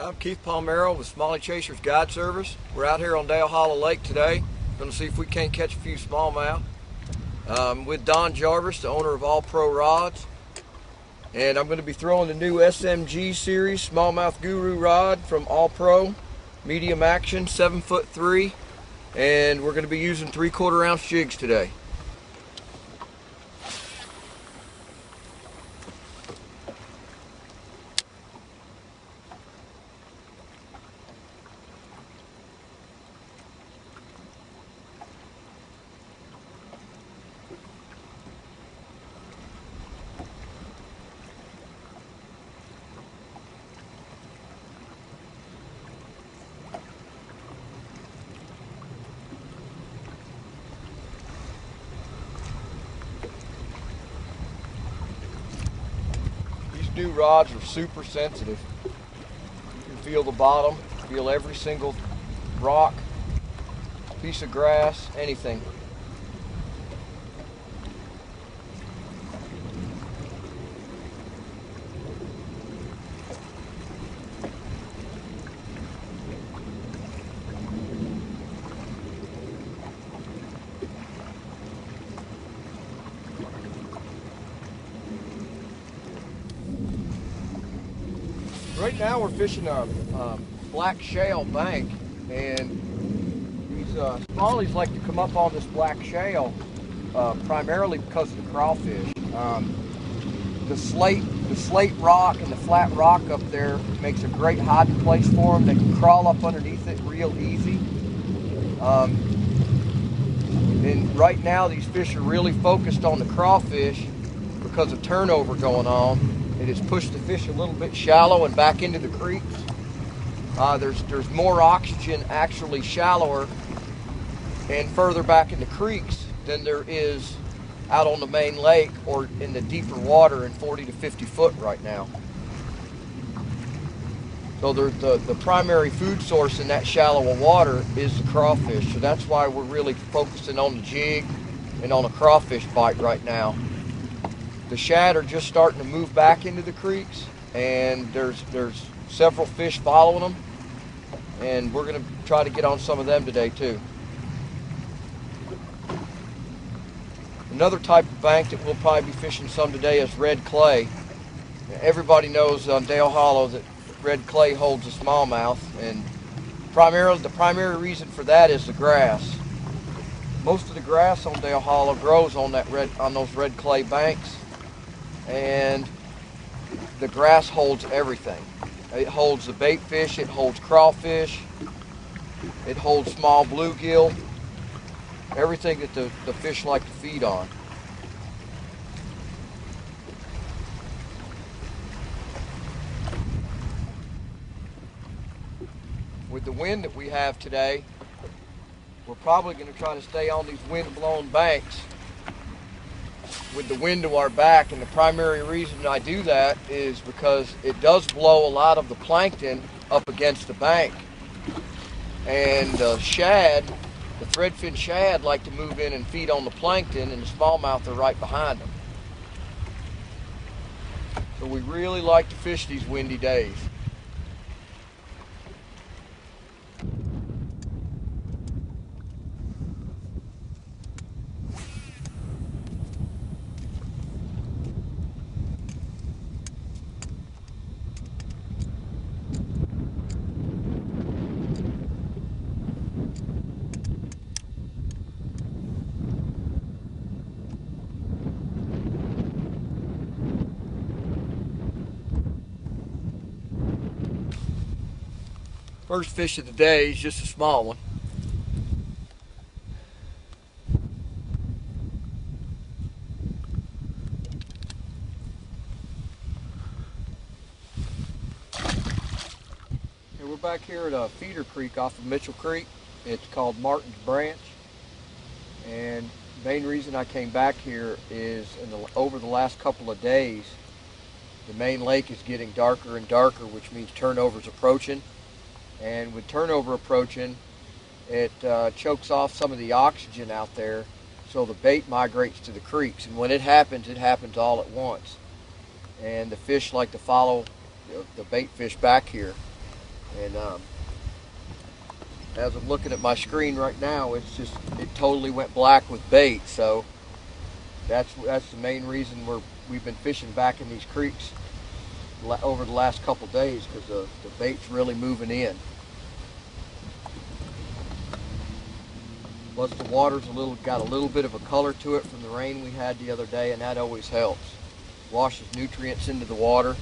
I'm Keith Palmiero with Smalley Chasers Guide Service. We're out here on Dale Hallow Lake today. Going to see if we can't catch a few smallmouth. With Don Jarvis, the owner of All Pro Rods. And I'm going to be throwing the new SMG series smallmouth guru rod from All Pro. Medium action, 7'3". And we're going to be using 3/4 ounce jigs today. New rods are super sensitive. You can feel the bottom, feel every single rock, piece of grass, anything. Right now we're fishing a black shale bank, and these smallies like to come up on this black shale primarily because of the crawfish. The slate rock and the flat rock up there makes a great hiding place for them. They can crawl up underneath it real easy. And right now these fish are really focused on the crawfish because of turnover going on. It has pushed the fish a little bit shallow and back into the creeks. There's more oxygen actually shallower and further back in the creeks than there is out on the main lake or in the deeper water in 40 to 50 foot right now. So the primary food source in that shallower water is the crawfish. So that's why we're really focusing on the jig and on a crawfish bite right now. The shad are just starting to move back into the creeks, and there's several fish following them, and we're going to try to get on some of them today too. Another type of bank that we'll probably be fishing some today is red clay. Everybody knows on Dale Hallow that red clay holds a smallmouth, and the primary reason for that is the grass. Most of the grass on Dale Hallow grows on those red clay banks. And the grass holds everything. It holds the bait fish, it holds crawfish, it holds small bluegill, everything that the fish like to feed on. With the wind that we have today, we're probably going to try to stay on these wind-blown banks with the wind to our back, and the primary reason I do that is because it does blow a lot of the plankton up against the bank, and the threadfin shad like to move in and feed on the plankton, and the smallmouth are right behind them. So we really like to fish these windy days. First fish of the day is just a small one. And we're back here at a feeder creek off of Mitchell Creek. It's called Martin's Branch. And the main reason I came back here is over the last couple of days, the main lake is getting darker and darker, which means turnover's approaching. And with turnover approaching, it chokes off some of the oxygen out there, so the bait migrates to the creeks. And when it happens all at once. And the fish like to follow the bait fish back here. And as I'm looking at my screen right now, it totally went black with bait. So that's the main reason we've been fishing back in these creeks over the last couple days, because the bait's really moving in. Plus the water's got a little bit of a color to it from the rain we had the other day, and that always helps. Washes nutrients into the water.